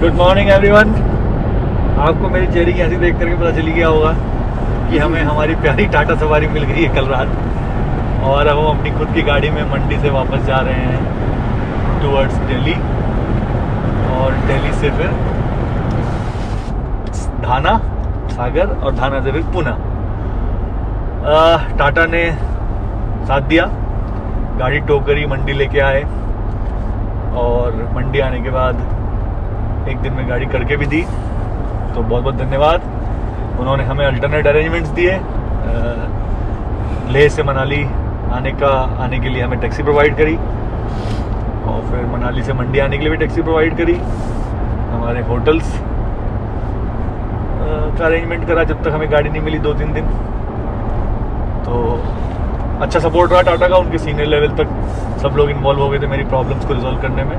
Good morning everyone. आपको मेरी चेहरे की हंसी देख करके पता चली गया होगा कि हमें हमारी प्यारी टाटा सफारी मिल गई है कल रात, और अब हम अपनी खुद की गाड़ी में मंडी से वापस जा रहे हैं टुवर्ड्स दिल्ली, और दिल्ली से फिर धाना सागर और धाना से फिर पुणे। टाटा ने साथ दिया, गाड़ी टो करी, मंडी लेके आए, और मंडी आने के बाद एक दिन में गाड़ी करके भी दी, तो बहुत बहुत धन्यवाद। उन्होंने हमें अल्टरनेट अरेंजमेंट्स दिए। लेह से मनाली आने के लिए हमें टैक्सी प्रोवाइड करी, और फिर मनाली से मंडी आने के लिए भी टैक्सी प्रोवाइड करी। हमारे होटल्स का अरेंजमेंट करा जब तक हमें गाड़ी नहीं मिली 2-3 दिन। तो अच्छा सपोर्ट रहा टाटा का, उनके सीनियर लेवल तक सब लोग इन्वॉल्व हो गए थे मेरी प्रॉब्लम्स को रिजॉल्व करने में।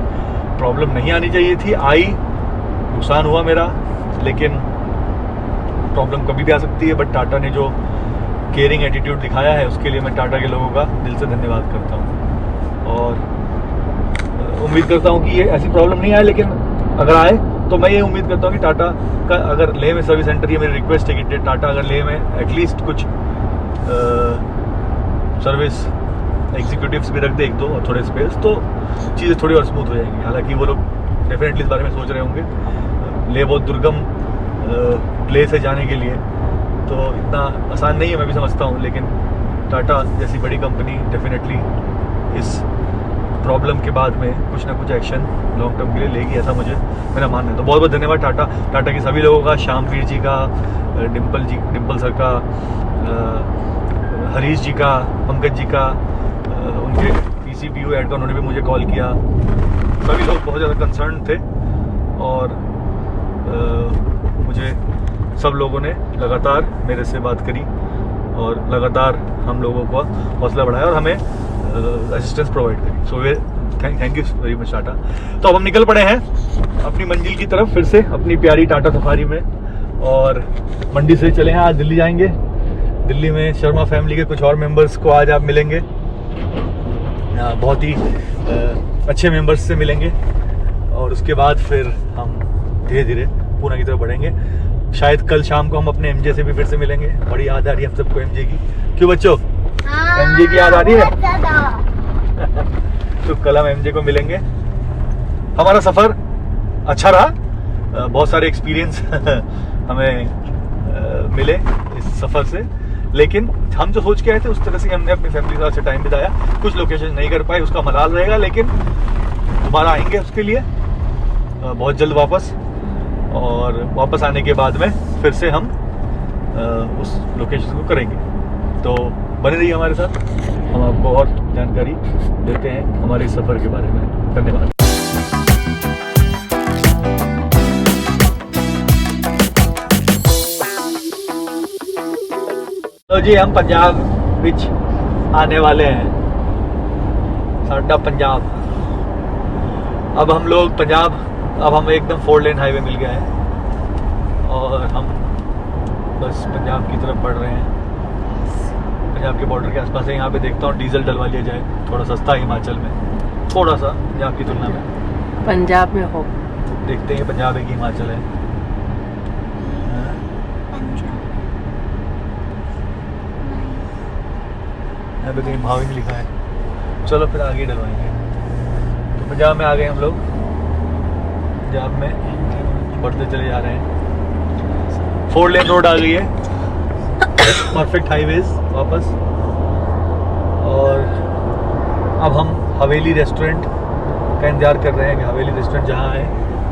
प्रॉब्लम नहीं आनी चाहिए थी, आई, नुकसान हुआ मेरा, लेकिन प्रॉब्लम कभी भी आ सकती है। बट टाटा ने जो केयरिंग एटीट्यूड दिखाया है उसके लिए मैं टाटा के लोगों का दिल से धन्यवाद करता हूँ, और उम्मीद करता हूँ कि ये ऐसी प्रॉब्लम नहीं आए, लेकिन अगर आए तो मैं ये उम्मीद करता हूँ कि टाटा का अगर लेह में सर्विस सेंटर, ये मेरी रिक्वेस्ट है कि टाटा अगर लेह में एटलीस्ट कुछ सर्विस एग्जीक्यूटिव्स भी रख दे, एक दो और थोड़े स्पेस, तो चीज़ें थोड़ी और स्मूथ हो जाएंगी। हालांकि वो लोग डेफिनेटली इस बारे में सोच रहे होंगे। लेह बहुत दुर्गम प्लेस है जाने के लिए, तो इतना आसान नहीं है, मैं भी समझता हूँ, लेकिन टाटा जैसी बड़ी कंपनी डेफिनेटली इस प्रॉब्लम के बाद में कुछ ना कुछ एक्शन लॉन्ग टर्म के लिए लेगी, ऐसा मेरा मानना है। तो बहुत बहुत धन्यवाद टाटा के सभी लोगों का, श्यामवीर जी का, डिम्पल सर का, हरीश जी का, पंकज जी का, उनके PCBU ऐड का उन्होंने भी मुझे कॉल किया। सभी लोग बहुत ज़्यादा कंसर्न थे, और मुझे सब लोगों ने लगातार मेरे से बात करी, और लगातार हम लोगों को हौसला बढ़ाया, और हमें असिस्टेंस प्रोवाइड करी। So thank you very much Tata. तो अब हम निकल पड़े हैं अपनी मंजिल की तरफ, फिर से अपनी प्यारी टाटा सफारी में, और मंडी से चले हैं आज दिल्ली जाएंगे। दिल्ली में शर्मा फैमिली के कुछ और मेंबर्स को आज आप मिलेंगे, बहुत ही अच्छे मेंबर्स से मिलेंगे, और उसके बाद फिर हम धीरे धीरे पुणे की तरफ बढ़ेंगे। शायद कल शाम को हम अपने MJ से भी फिर से मिलेंगे। बड़ी याद आ रही है हम सबको MJ की, क्यों बच्चों? MJ की याद आ रही है? तो कल हम MJ को मिलेंगे। हमारा सफ़र अच्छा रहा, बहुत सारे एक्सपीरियंस हमें मिले इस सफ़र से, लेकिन हम जो सोच के आए थे उस तरह से हमने अपनी फैमिली के साथ टाइम बिताया। कुछ लोकेशन नहीं कर पाए, उसका मलाल रहेगा, लेकिन दोबारा आएंगे उसके लिए बहुत जल्द वापस, और वापस आने के बाद में फिर से हम उस लोकेशन को करेंगे। तो बने रहिए हमारे साथ, हम आपको और जानकारी देते हैं हमारे सफ़र के बारे में। धन्यवाद। तो जी हम पंजाब विच आने वाले हैं, साडा पंजाब। अब हम लोग अब हम एकदम 4 लेन हाईवे मिल गया है, और हम बस पंजाब की तरफ बढ़ रहे हैं। पंजाब के बॉर्डर के आसपास है। यहाँ पे देखता हूँ डीजल डलवा लिया जाए, थोड़ा सस्ता है हिमाचल में, थोड़ा सा पंजाब की तुलना में। पंजाब में हो, देखते हैं पंजाब है कि हिमाचल है। यहाँ पे कहीं भाव ही नहीं लिखा है। चलो फिर आगे डलवाएंगे। तो पंजाब में आ गए हम लोग, पंजाब में बढ़ते चले जा रहे हैं। 4 लेन रोड आ गई है, परफेक्ट हाईवेज वापस। और अब हम हवेली रेस्टोरेंट का इंतजार कर रहे हैं कि हवेली रेस्टोरेंट जहाँ है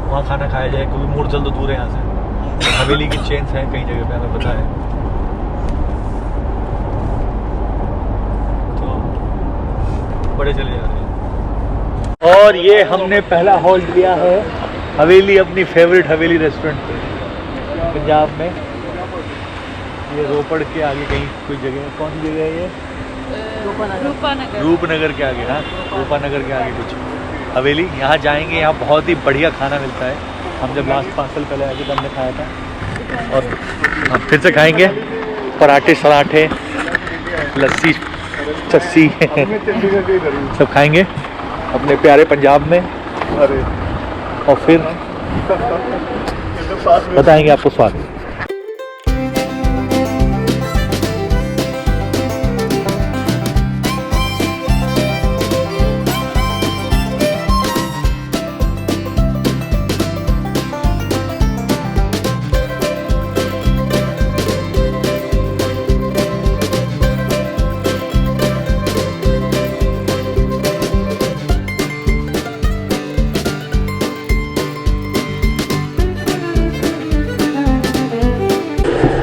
वहाँ खाना खाया जाए, क्योंकि मूर्छल तो दूर है यहाँ से। हवेली की चेन्स हैं कई जगह पे, हमें पता है। तो बड़े चले जा रहे हैं। और ये हमने पहला हॉल्ट लिया है हवेली, अपनी फेवरेट हवेली रेस्टोरेंट पे पंजाब में। ये रोपड़ के आगे कहीं कोई जगह है, कौन सी जगह है ये? रूपनगर के आगे, हाँ, रूपनगर के आगे कुछ हवेली। यहाँ जाएंगे, यहाँ बहुत ही बढ़िया खाना मिलता है। हम जब लास्ट 5 साल पहले आए थे तब हमने खाया था, और हम फिर से खाएंगे। पराठे सराठे, लस्सी चस्सी सब खाएंगे अपने प्यारे पंजाब में। और फिर बताएंगे आपको स्वाद।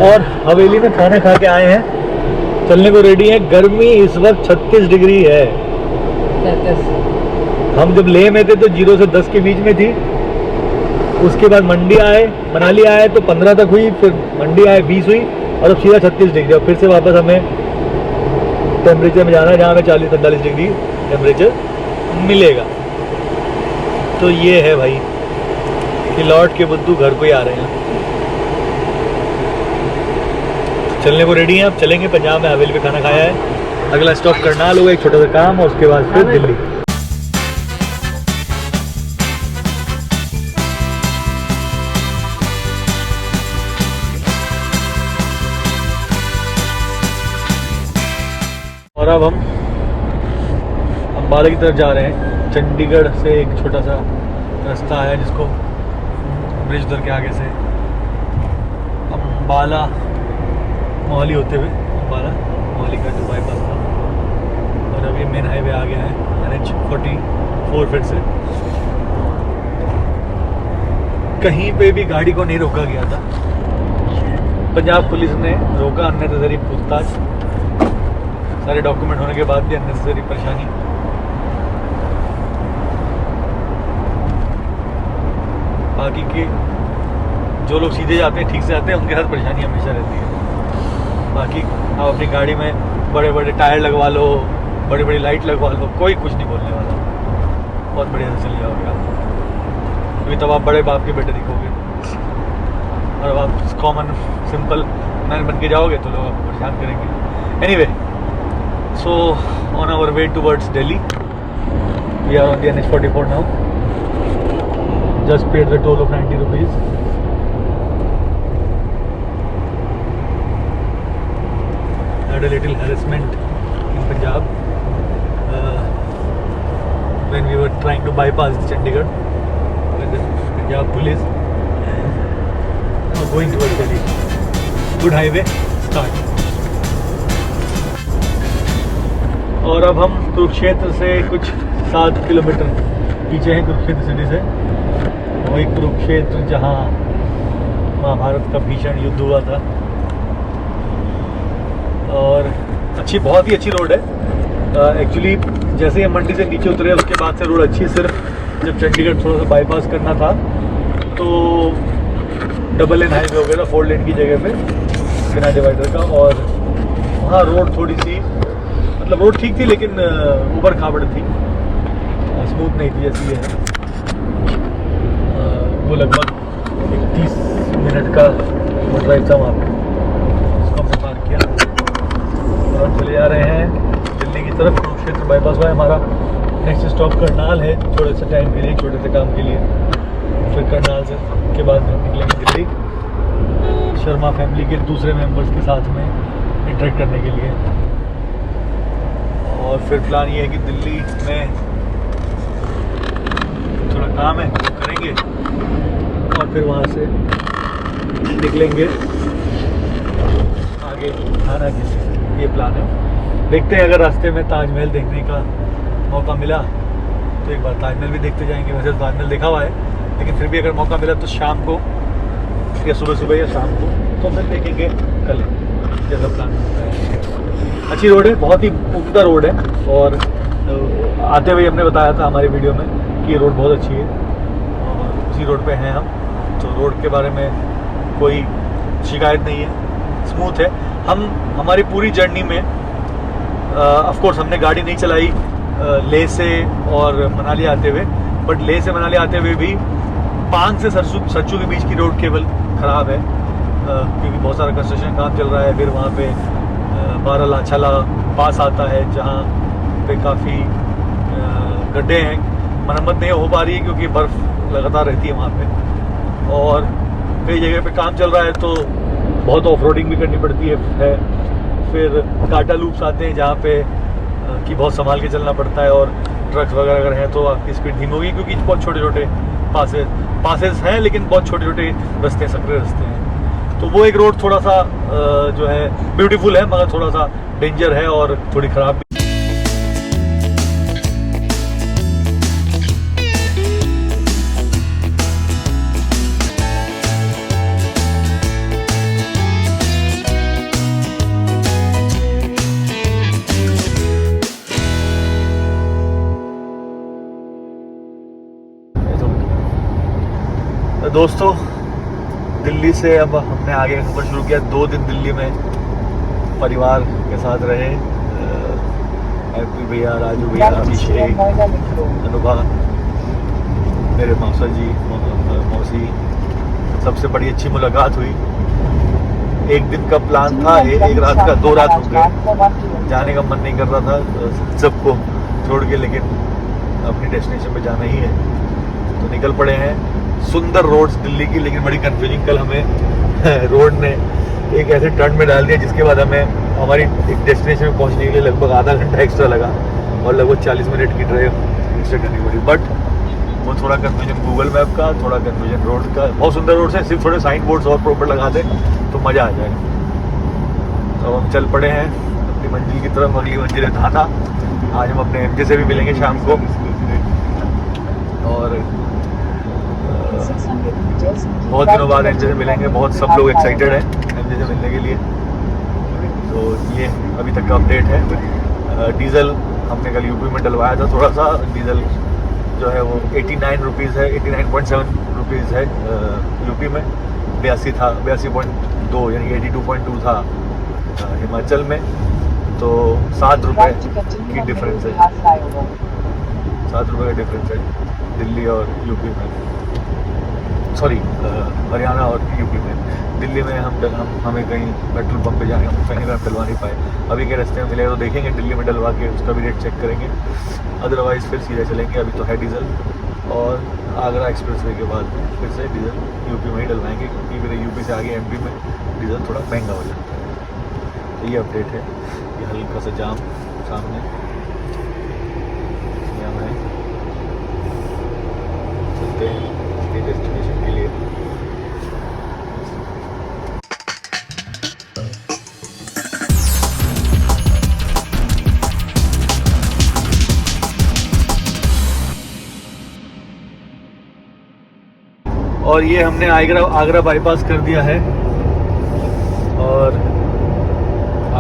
और हवेली में खाना खा के आए हैं, चलने को रेडी है। गर्मी इस वक्त 36 डिग्री है। हम जब लेह में थे तो 0 से 10 के बीच में थी। उसके बाद मंडी आए, मनाली आए तो 15 तक हुई, फिर मंडी आए 20 हुई और अब सीधा 36 डिग्री। और फिर से वापस हमें टेम्परेचर में जाना है जहाँ हमें 40-45 डिग्री टेम्परेचर मिलेगा। तो ये है भाई कि लौट के बुद्धू घर को ही आ रहे हैं। चलने को रेडी हैं, अब चलेंगे। पंजाब में हवेली पे खाना खाया है, अगला स्टॉप करनाल होगा, एक छोटा सा काम, और उसके बाद फिर दिल्ली। और अब हम अम्बाला की तरफ जा रहे हैं। चंडीगढ़ से एक छोटा सा रास्ता है जिसको ब्रिज उधर के आगे से अम्बाला मोहाली होते हुए अम्बाला मोहाली का जो बाईपास था, और अब ये मेन हाईवे आ गया है NH-44। फिर से कहीं पे भी गाड़ी को नहीं रोका गया था। पंजाब पुलिस ने रोका, अननेसेसरी पूछताछ, सारे डॉक्यूमेंट होने के बाद भी अननेसेसरी परेशानी। बाकी के जो लोग सीधे जाते हैं, ठीक से आते हैं, उनके साथ परेशानी हमेशा रहती है। बाकी आप अपनी गाड़ी में बड़े बड़े टायर लगवा लो, बड़ी बड़ी लाइट लगवा लो, कोई कुछ नहीं बोलने वाला। बहुत बढ़िया से चल जाओगे आप, क्योंकि तब आप बड़े बाप के बेटे दिखोगे। और अब आप कॉमन सिंपल मैन बन के जाओगे तो लोग आपको परेशान करेंगे। Anyway, so on our way towards Delhi, we are on the NH-44 now. Just paid the toll of 90 rupees. Had a little harassment in Punjab when we were trying to bypass Chandigarh with the Punjab police. Now going towards Delhi. Good highway start. और अब हम कुरुक्षेत्र से कुछ 7 kilometre पीछे हैं, Kurukshetra city से। वही कुरुक्षेत्र जहाँ महाभारत का भीषण युद्ध हुआ था। और बहुत ही अच्छी रोड है। एक्चुअली जैसे ही मंडी से नीचे उतरे उसके बाद से रोड अच्छी है। सिर्फ जब चंडीगढ़ थोड़ा सा बाईपास करना था तो डबल लेन हाईवे हो गया था 4 लेन की जगह पे बिना डिवाइडर का। और वहाँ रोड थोड़ी सी, मतलब रोड ठीक थी लेकिन ऊबड़ खाबड़ थी, स्मूथ नहीं थी जैसी है। वो लगभग 30 मिनट का ड्राइव था वहाँ पे, उसको हमने पार किया और चले जा रहे हैं दिल्ली की तरफ। कुरुक्षेत्र बाईपास हुआ है हमारा। नेक्स्ट स्टॉप करनाल है, थोड़े से टाइम के लिए, छोटे से काम के लिए। फिर करनाल से के बाद हम निकलेंगे दिल्ली, शर्मा फैमिली के दूसरे मेंबर्स के साथ में इंटरेक्ट करने के लिए। और फिर प्लान ये है कि दिल्ली में थोड़ा काम है तो करेंगे और फिर वहाँ से निकलेंगे आगे खाना की। ये प्लान है, देखते हैं अगर रास्ते में ताजमहल देखने का मौका मिला तो एक बार ताजमहल भी देखते जाएंगे। वैसे ताजमहल देखा हुआ है लेकिन फिर भी अगर मौका मिला तो शाम को या सुबह या शाम को तो फिर देखेंगे कल जैसा प्लान होता है। अच्छी रोड है, बहुत ही उम्दा रोड है। और आते हुए हमने बताया था हमारी वीडियो में कि ये रोड बहुत अच्छी है और उसी रोड पे हैं हम। तो रोड के बारे में कोई शिकायत नहीं है, स्मूथ है। हमारी पूरी जर्नी में ऑफ कोर्स हमने गाड़ी नहीं चलाई लेह से और मनाली आते हुए, बट लेह से मनाली आते हुए भी पांग से सरचू के बीच की रोड केवल ख़राब है क्योंकि बहुत सारा कंस्ट्रक्शन काम चल रहा है। फिर वहाँ पे बारालाछाला पास आता है जहाँ पे काफ़ी गड्ढे हैं, मरम्मत नहीं हो पा रही है क्योंकि बर्फ़ लगातार रहती है वहाँ पे। और कई जगह पे काम चल रहा है तो बहुत ऑफ रोडिंग भी करनी पड़ती है। फिर काटा लूप्स आते हैं जहाँ पे कि बहुत संभाल के चलना पड़ता है, और ट्रक्स वगैरह अगर हैं तो आपकी स्पीड धीमी होगी, क्योंकि बहुत छोटे छोटे पासेस हैं, लेकिन बहुत छोटे छोटे रास्ते हैं, सकरे रास्ते हैं। तो वो एक रोड थोड़ा सा जो है ब्यूटीफुल है, मगर थोड़ा सा डेंजर है और थोड़ी ख़राब भी। दोस्तों, दिल्ली से अब हमने आगे का सफ़र शुरू किया। 2 दिन दिल्ली में परिवार के साथ रहे। हैप्पी भैया, राजू भैया, अभिषेक, अनुभा, मेरे मौसा जी, मौसी, सबसे बड़ी अच्छी मुलाकात हुई। एक दिन का प्लान था, एक रात का, 2 रात रुक गए। जाने का मन नहीं कर रहा था सबको छोड़ के, लेकिन अपनी डेस्टिनेशन पे जाना ही है तो निकल पड़े हैं। सुंदर रोड्स दिल्ली की, लेकिन बड़ी कंफ्यूजिंग। कल हमें रोड ने एक ऐसे टर्न में डाल दिया जिसके बाद हमें हमारी एक डेस्टिनेशन में पहुंचने के लिए लगभग आधा घंटा एक्स्ट्रा लगा और लगभग 40 मिनट की ड्राइव एक्स्ट्रा करनी पड़ी। बट वो थोड़ा कंफ्यूजन गूगल मैप का, थोड़ा कंफ्यूजन रोड का। बहुत सुंदर रोड है, सिर्फ थोड़े साइन बोर्ड्स और प्रॉपर लगा दे तो मज़ा आ जाएगा। तो हम चल पड़े हैं अपनी मंजिल की तरफ। अगली मंजिल है थाना। आज हम अपने एमजे से भी मिलेंगे शाम को, और बहुत दिनों बाद एमजे से मिलेंगे। बहुत सब लोग एक्साइटेड हैं एमजे से मिलने के लिए। तो ये अभी तक का अपडेट है। डीज़ल हमने कल यूपी में डलवाया था। थोड़ा सा डीज़ल जो है वो 89 रुपीज़ है, 89.7 रुपीज़ है यूपी में। 82 था, 82.2 यानी 82.2 था हिमाचल में। तो 7 रुपये की डिफरेंस है, 7 रुपये का डिफरेंस है दिल्ली और यूपी में, सॉरी हरियाणा और यूपी में। दिल्ली में हमें कहीं पेट्रोल पंप पे जाने हम कहीं पर डलवा नहीं पाए। अभी के रास्ते में मिलेगा तो देखेंगे, दिल्ली में डलवा के उसका भी रेट चेक करेंगे। अदरवाइज़ फिर सीधे चलेंगे। अभी तो है डीज़ल, और आगरा एक्सप्रेसवे के बाद फिर से डीज़ल यूपी में ही डलवाएंगे, क्योंकि फिर यूपी से आगे एमपी में डीज़ल थोड़ा महंगा हो जाता है। तो ये अपडेट है। ये हल्का सा जाम सामने है, चलते हैं अपनी डेस्टिनेशन के लिए। और ये हमने आगरा बाईपास कर दिया है और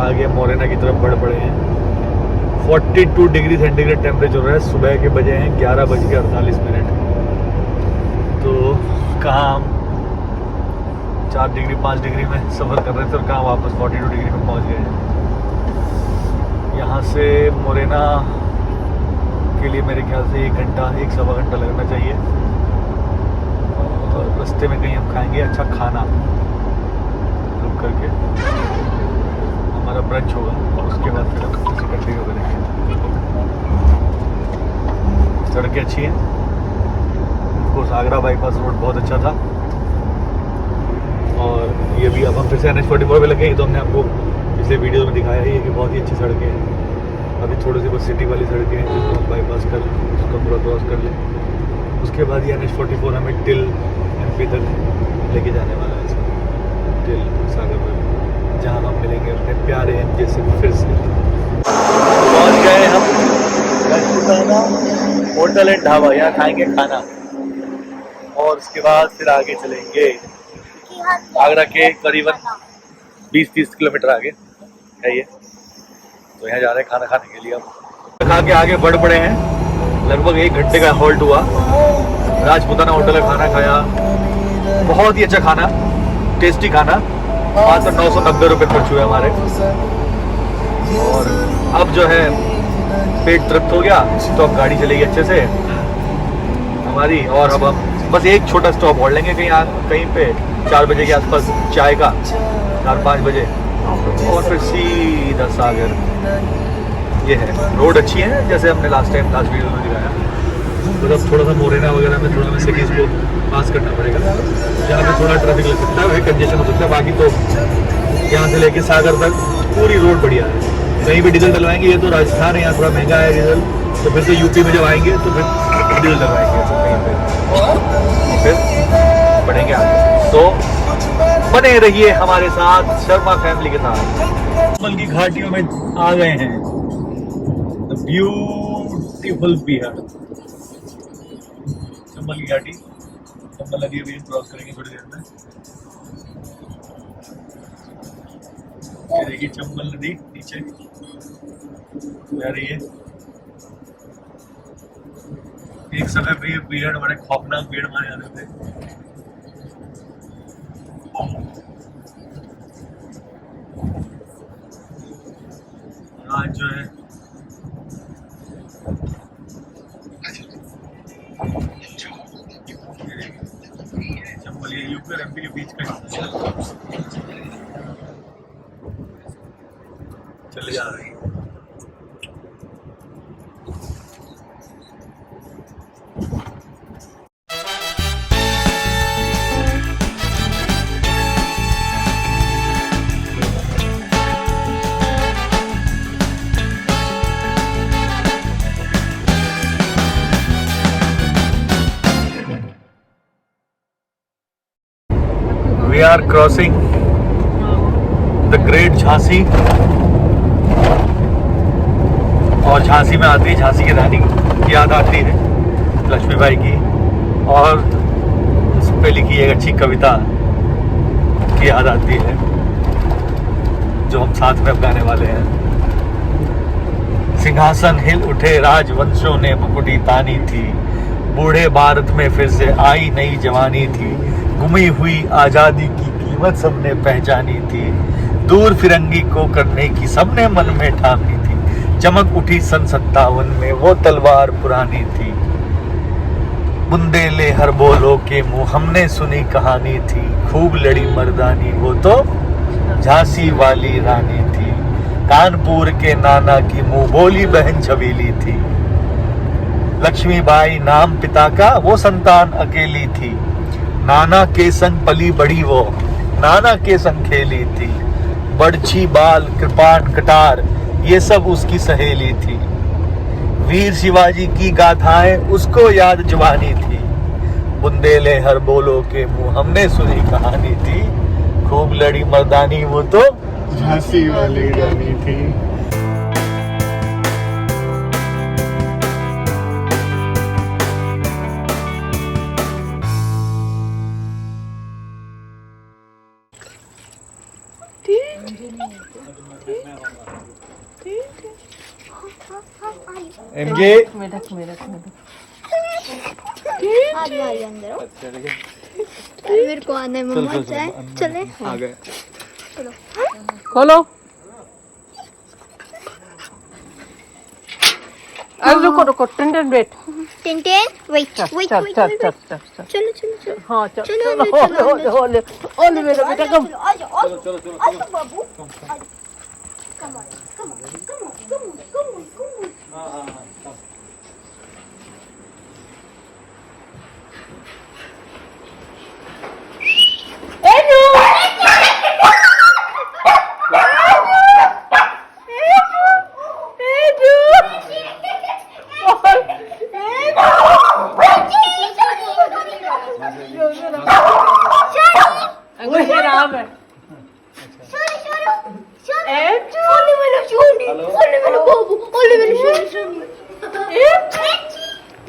आगे मोरेना की तरफ बढ़ पड़े हैं। 42 डिग्री सेंटीग्रेड टेम्परेचर है। सुबह के बजे हैं 11:48। तो कहाँ हम 4 डिग्री 5 डिग्री में सफ़र कर रहे थे और कहाँ वापस 42 डिग्री में पहुँच गए हैं। यहाँ से मोरेना के लिए मेरे ख्याल से 1 घंटा 1 सवा घंटा लगना चाहिए। और रास्ते में कहीं हम खाएंगे अच्छा खाना रुक करके, हमारा ब्रंच होगा, और उसके बाद फिर हम उसे कंटिन्यू करेंगे। सड़कें अच्छी हैं, ऑफकोर्स आगरा बाईपास रोड बहुत अच्छा था। और ये भी अब हम फिर से NH44 पे लगे, तो हमने आपको पिछले वीडियो में दिखाया ही है कि बहुत ही अच्छी सड़कें हैं। अभी थोड़ी सी बस सिटी वाली सड़कें हैं जिनको हम बाईपास कर उसका पूरा क्रॉस कर लें। उसके बाद ये NH44 हमें टिल MP तक लेके जाने वाला है, इसमें टिल सागर, जहाँ हम मिलेंगे अपने प्यारे एमजे से फिर से। पहुँच गए हम होटल एंड ढाबा, यहाँ खाएंगे खाना और उसके बाद फिर आगे चलेंगे। आगरा के करीबन 20-30 किलोमीटर आगे है ये। तो यहाँ जा रहे हैं खाना खाने के लिए। अब खा के आगे बढ़ पड़े हैं। लगभग 1 घंटे का हॉल्ट हुआ। राजपूताना होटल का खाना खाया, बहुत ही अच्छा खाना, टेस्टी खाना। मात्र 990 रुपये खर्च हुए हमारे। और अब जो है पेट तृप्त हो गया, तो अब गाड़ी चलेगी अच्छे से हमारी। और अब हम बस एक छोटा स्टॉप और लेंगे कहीं पे 4 बजे के आसपास चाय का, 4-5 बजे, और फिर सीधा सागर। ये है रोड अच्छी है, जैसे हमने लास्ट वीडियो में दिखाया। मतलब थोड़ा सा मोरेना वगैरह में थोड़ा हमें सिटीज़ को पास करना पड़ेगा, जहाँ पे थोड़ा ट्रैफिक लग सकता है, वही कंजेशन हो सकता है। बाकी तो यहाँ से लेके सागर तक पूरी रोड बढ़िया है। कहीं भी डीजल डलवाएंगे, ये तो राजस्थान है, यहाँ थोड़ा महंगा है डीजल, तो फिर तो यूपी में जब आएंगे तो फिर डीजल डलवाएंगे कहीं पे, फिर बढ़ेंगे आगे। तो बने रहिए हमारे साथ, शर्मा फैमिली के साथ। चंबल की घाटियों में आ गए हैं, ब्यूटीफुल बिहार। चंबल की घाटी, चंबल नदी अभी क्रॉस करेंगे थोड़ी देर में। ये देखिए चंबल नदी नीचे जा रही है। एक समय पे ये पेड़ बड़े खौफनाक पेड़ माने जाते थे। आज जो है चंबल, ये यूपी और एमपी के बीच का चले जा रही है। We are crossing the Great Jhansi, और झांसी में आती है झांसी की रानी की याद आती है, लक्ष्मीबाई की, और उस पे लिखी एक अच्छी कविता की याद आती है जो हम साथ में अब गाने वाले हैं। सिंहासन हिल उठे, राजवंशों ने मुकुटी तानी थी, बूढ़े भारत में फिर से आई नई जवानी थी, गुमी हुई आजादी की कीमत सबने पहचानी थी, दूर फिरंगी को करने की सबने मन में ठानी थी, चमक उठी सन 57 में वो तलवार पुरानी थी, बुंदेले हर बोलो के मुंह हमने सुनी कहानी थी, खूब लड़ी मर्दानी वो तो झांसी वाली रानी थी, कानपुर के नाना की मुंह बोली बहन छबीली थी, लक्ष्मीबाई नाम पिता का वो संतान अकेली थी, नाना के संग पली बड़ी वो नाना के संग खेली थी, बड़छी बाल कृपाण कटार ये सब उसकी सहेली थी, वीर शिवाजी की गाथाएं उसको याद जुबानी थी, बुंदेले हर बोलो के मुंह हमने सुनी कहानी थी, खूब लड़ी मर्दानी वो तो झांसी वाली रानी थी। एमजे मेरे को आने में मत जाए, चले आ गए। चलो खोलो। अब रुको रुको, टिंटिन वेट। टिंटिन वेट चल वेट चल वेट चल वेट चल चल चल। चलो चलो चलो हाँ चल चलो, चलो, चलो, ओले ओले ओले ओले मेरा बेटा कम। चलो चलो चलो बाबू, come on come on come on come on come on come on. हाँ हाँ हाँ।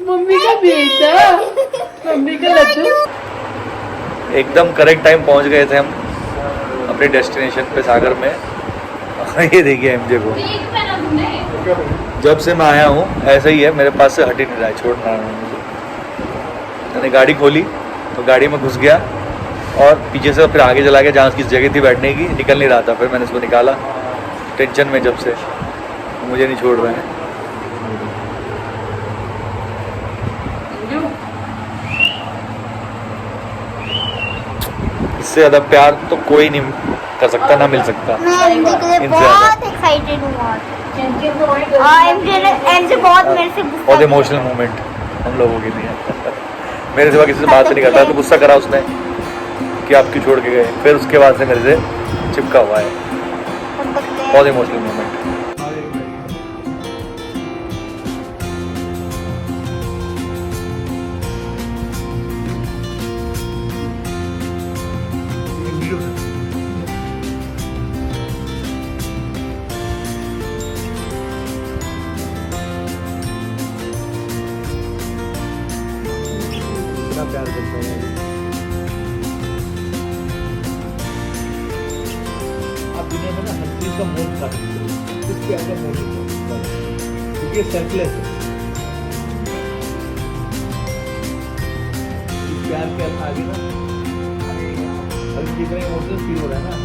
मम्मी का बेटा, मम्मी का लड्डू। एकदम करेक्ट टाइम पहुंच गए थे हम अपने डेस्टिनेशन पे सागर में। ये देखिए एमजे को, जब से मैं आया हूँ ऐसा ही है, मेरे पास से हट ही नहीं रहा है, छोड़ना है मुझे। मैंने गाड़ी खोली तो गाड़ी में घुस गया और पीछे से फिर आगे चला गया जहाँ उसकी जगह थी बैठने की, निकल नहीं रहा था। फिर मैंने इसको निकाला टेंशन में, जब से मुझे नहीं छोड़ रहे हैं। इससे ज़्यादा प्यार तो कोई नहीं कर सकता, ना मिल सकता। मैं एमजे के लिए बहुत एक्साइटेड हूँ और एमजे बहुत मेरे से बहुत इमोशनल मोमेंट। हम लोगों के लिए। मेरे सिवा किसी से बात नहीं करता, तो गुस्सा करा उसने कि आप क्यों छोड़ के गए, फिर उसके बाद से मेरे से चिपका हुआ है। बहुत इमोशनल मोमेंट। इतना प्यार करते हैं आप दुनिया में ना, हर चीज का मोल खा सकते हो, इस प्यार का मोल नहीं, क्योंकि ये सेल्फलेस है। इस प्यार के आगे ना अभी जितने इमोशनल फील हो रहा है ना,